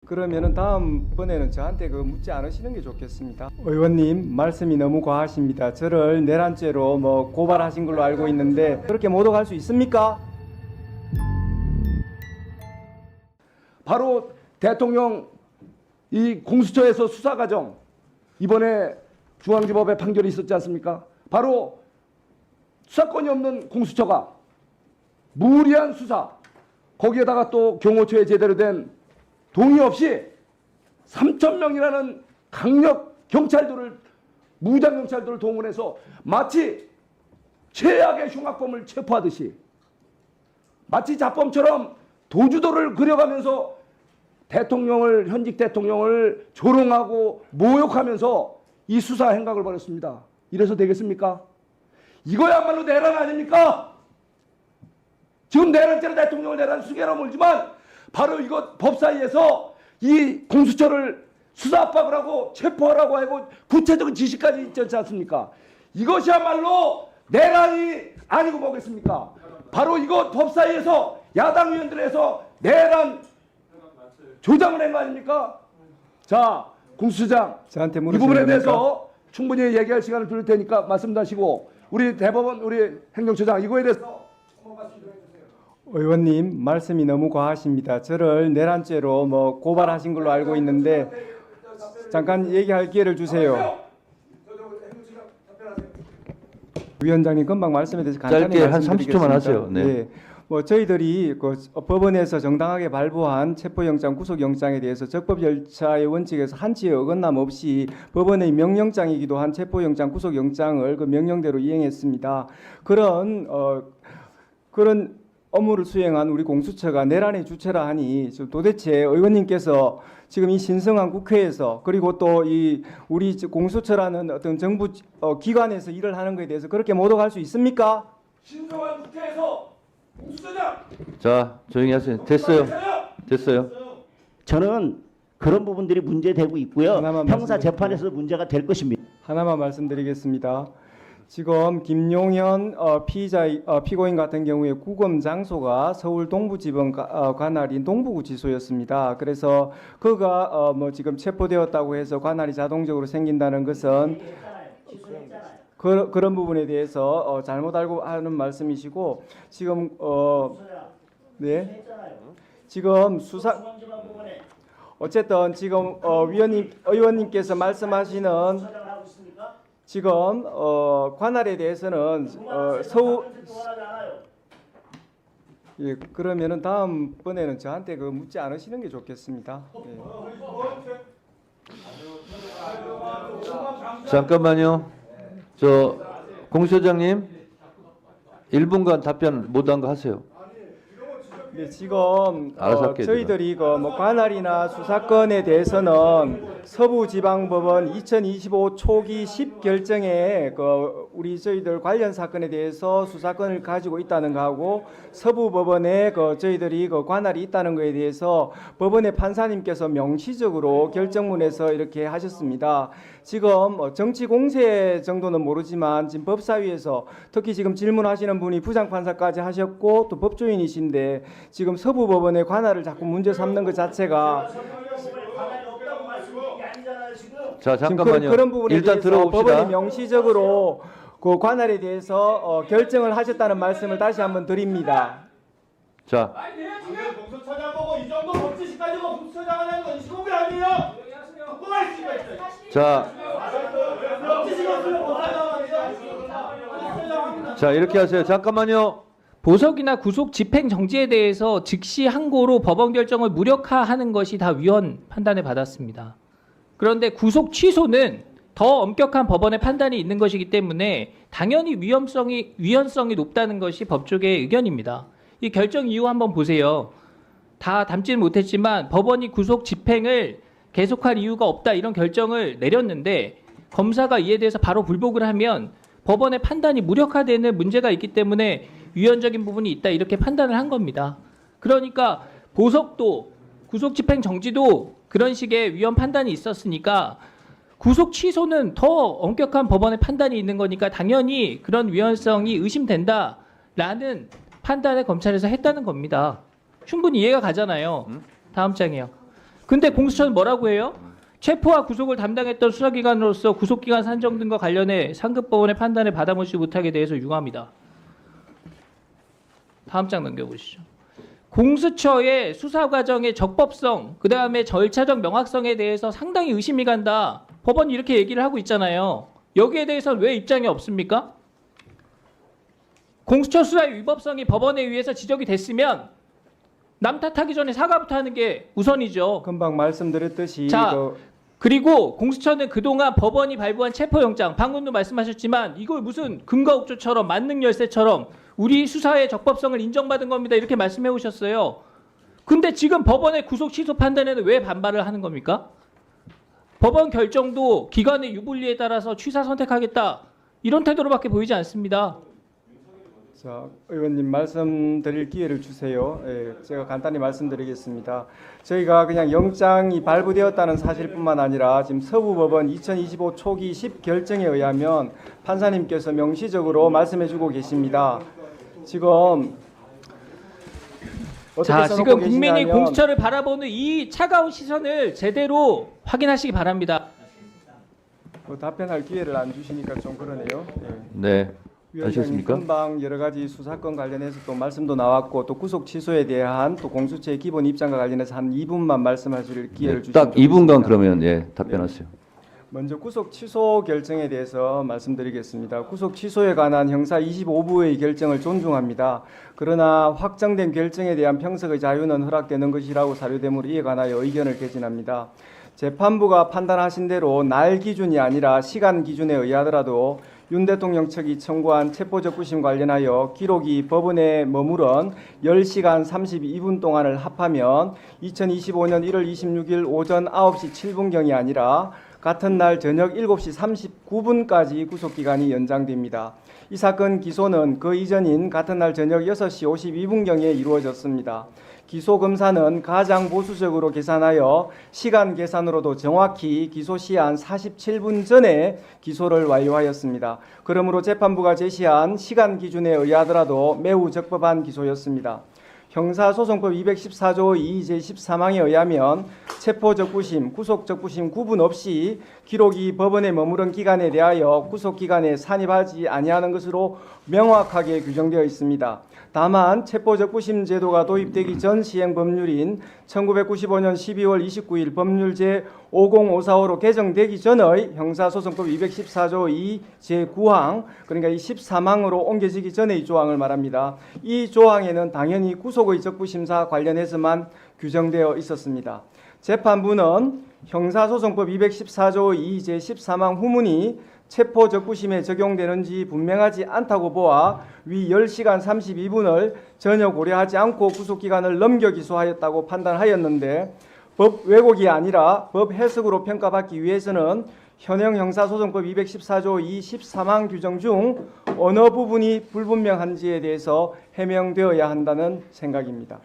그러면은 다음번에는 저한테 묻지 않으시는 게 좋겠습니다. 의원님 말씀이 너무 과하십니다. 저를 내란죄로 고발하신 걸로 알고 있는데 그렇게 모독할 수 있습니까? 바로 대통령 이 공수처에서 수사 과정 이번에 중앙지법의 판결이 있었지 않습니까? 바로 수사권이 없는 공수처가 무리한 수사 거기에다가 또 경호처에 제대로 된 동의 없이 3,000명이라는 강력 경찰들을 무장 경찰들을 동원해서 마치 최악의 흉악범을 체포하듯이 마치 자범처럼 도주도를 그려가면서 현직 대통령을 조롱하고 모욕하면서 이 수사 행각을 벌였습니다. 이래서 되겠습니까? 이거야말로 내란 아닙니까? 지금 내란죄로 대통령을 내란 수개로 몰지만 바로 이것 법사위에서 이 공수처를 수사 압박을 하고 체포하라고 하고 구체적인 지시까지 있지 않습니까? 이것이야말로 내란이 아니고 뭐겠습니까? 바로 이것 법사위에서 야당 의원들에서 내란 조장을 한 거 아닙니까? 자, 공수처장 저한테 이 물으시는 부분에 겁니까? 대해서 충분히 얘기할 시간을 드릴 테니까 말씀하시고 우리 대법원 우리 행정처장 이거에 대해서 의원님 말씀이 너무 과하십니다. 저를 내란죄로 고발하신 걸로 알고 있는데 잠깐 얘기할 기회를 주세요. 위원장님 금방 말씀에 대해서 간단히 짧게 한 말씀드리겠습니다. 30초만 하세요. 네. 예. 저희들이 법원에서 정당하게 발부한 체포영장, 구속영장에 대해서 적법 절차의 원칙에서 한치의 어긋남 없이 법원의 명령장이기도 한 체포영장, 구속영장을 명령대로 이행했습니다. 그런 업무를 수행한 우리 공수처가 내란의 주체라 하니 도대체 의원님께서 지금 이 신성한 국회에서 그리고 또 이 우리 공수처라는 어떤 정부 기관에서 일을 하는 것에 대해서 그렇게 모독할 수 있습니까? 신성한 국회에서 공수처장 자, 조용히 하세요. 됐어요. 됐어요. 저는 그런 부분들이 문제되고 있고요. 하나만 형사 말씀드릴게요. 재판에서 문제가 될 것입니다. 하나만 말씀드리겠습니다. 지금 김용현 피고인 같은 경우에 구금 장소가 서울 동부지법 관할인 동부구치소였습니다. 그래서 그가 지금 체포되었다고 해서 관할이 자동적으로 생긴다는 것은 그런 부분에 대해서 잘못 알고 하는 말씀이시고 지금 네 지금 수사 어쨌든 지금 의원님께서 말씀하시는 지금 관할에 대해서는 예, 그러면은 다음번에는 저한테 묻지 않으시는 게 좋겠습니다. 예. 잠깐만요. 공수처장님 1분간 답변 못한 거 하세요. 네, 지금 알아서 할게요, 저희들이 관할이나 수사권에 대해서는 서부지방법원 2025 초기 10결정에 우리 저희들 관련 사건에 대해서 수사권을 가지고 있다는 거하고 서부법원에 저희들이 관할이 있다는 거에 대해서 법원의 판사님께서 명시적으로 결정문에서 이렇게 하셨습니다. 지금 정치 공세 정도는 모르지만 지금 법사위에서 특히 지금 질문하시는 분이 부장판사까지 하셨고 또 법조인이신데 지금 서부법원의 관할을 자꾸 문제 삼는 것 자체가 자, 잠깐만요. 그런 부분에 일단 대해서 들어봅시다. 법원이 명시적으로 그 관할에 대해서 결정을 하셨다는 말씀을 다시 한번 드립니다. 자, 공수처장 보고 이 정도 법치식 가지고 공수처장 하는 건 시국이 아니에요. 또 할 수가 있어요. 자, 법치식 없으면 못하잖아요. 자, 이렇게 하세요. 잠깐만요. 보석이나 구속 집행 정지에 대해서 즉시 항고로 법원 결정을 무력화하는 것이 다 위헌 판단을 받았습니다. 그런데 구속 취소는 더 엄격한 법원의 판단이 있는 것이기 때문에 당연히 위헌성이 높다는 것이 법조계의 의견입니다. 이 결정 이유 한번 보세요. 다 담지는 못했지만 법원이 구속 집행을 계속할 이유가 없다 이런 결정을 내렸는데 검사가 이에 대해서 바로 불복을 하면 법원의 판단이 무력화되는 문제가 있기 때문에 위헌적인 부분이 있다 이렇게 판단을 한 겁니다. 그러니까 보석도 구속 집행 정지도 그런 식의 위헌 판단이 있었으니까 구속 취소는 더 엄격한 법원의 판단이 있는 거니까 당연히 그런 위헌성이 의심된다라는 판단을 검찰에서 했다는 겁니다. 충분히 이해가 가잖아요. 다음 장이요. 근데 공수처는 뭐라고 해요? 체포와 구속을 담당했던 수사기관으로서 구속기간 산정 등과 관련해 상급법원의 판단을 받아보지 못하게 대해서 유감이다. 다음 장 넘겨보시죠. 공수처의 수사 과정의 적법성, 그 다음에 절차적 명확성에 대해서 상당히 의심이 간다. 법원이 이렇게 얘기를 하고 있잖아요. 여기에 대해서는 왜 입장이 없습니까? 공수처 수사의 위법성이 법원에 의해서 지적이 됐으면 남 탓하기 전에 사과부터 하는 게 우선이죠. 금방 말씀드렸듯이 자, 그리고 공수처는 그동안 법원이 발부한 체포영장, 방금도 말씀하셨지만 이걸 무슨 금가옥조처럼 만능열쇠처럼 우리 수사의 적법성을 인정받은 겁니다. 이렇게 말씀해 오셨어요. 근데 지금 법원의 구속 취소 판단에는 왜 반발을 하는 겁니까? 법원 결정도 기관의 유불리에 따라서 취사 선택하겠다. 이런 태도로밖에 보이지 않습니다. 자, 의원님 말씀드릴 기회를 주세요. 예, 제가 간단히 말씀드리겠습니다. 저희가 그냥 영장이 발부되었다는 사실뿐만 아니라 지금 서부법원 2025 초기 10결정에 의하면 판사님께서 명시적으로 말씀해주고 계십니다. 지금 어떻게 자, 써놓고 지금 국민이 계시냐면 공수처를 바라보는 이 차가운 시선을 제대로 확인하시기 바랍니다. 답변할 기회를 안 주시니까 좀 그러네요. 예. 네. 위원장님 하셨습니까? 금방 여러 가지 수사권 관련해서 또 말씀도 나왔고 또 구속 취소에 대한 또 공수처의 기본 입장과 관련해서 한 2분만 말씀하실 기회를 주시면 딱 2분간 좋겠습니다. 그러면 예, 답변하세요. 먼저 구속 취소 결정에 대해서 말씀드리겠습니다. 구속 취소에 관한 형사 25부의 결정을 존중합니다. 그러나 확정된 결정에 대한 평석의 자유는 허락되는 것이라고 사료되므로 이에 관하여 의견을 개진합니다. 재판부가 판단하신 대로 날 기준이 아니라 시간 기준에 의하더라도 윤 대통령 측이 청구한 체포적부심 관련하여 기록이 법원에 머무른 10시간 32분 동안을 합하면 2025년 1월 26일 오전 9시 7분경이 아니라 같은 날 저녁 7시 39분까지 구속기간이 연장됩니다. 이 사건 기소는 그 이전인 같은 날 저녁 6시 52분경에 이루어졌습니다. 기소 검사는 가장 보수적으로 계산하여 시간 계산으로도 정확히 기소 시한 47분 전에 기소를 완료하였습니다. 그러므로 재판부가 제시한 시간 기준에 의하더라도 매우 적법한 기소였습니다. 형사소송법 214조 2 제13항에 의하면 체포적부심, 구속적부심 구분 없이 기록이 법원에 머무른 기간에 대하여 구속기간에 산입하지 아니하는 것으로 명확하게 규정되어 있습니다. 다만 체포적부심 제도가 도입되기 전 시행 법률인 1995년 12월 29일 법률 제50545로 개정되기 전의 형사소송법 214조 2 제9항 그러니까 이 13항으로 옮겨지기 전의 조항을 말합니다. 이 조항에는 당연히 구속의 적부심사 관련해서만 규정되어 있었습니다. 재판부는 형사소송법 214조 2 제13항 후문이 체포적부심에 적용되는지 분명하지 않다고 보아 위 10시간 32분을 전혀 고려하지 않고 구속기간을 넘겨 기소하였다고 판단하였는데 법 왜곡이 아니라 법 해석으로 평가받기 위해서는 현행 형사소송법 214조 2 13항 규정 중 어느 부분이 불분명한지에 대해서 해명되어야 한다는 생각입니다.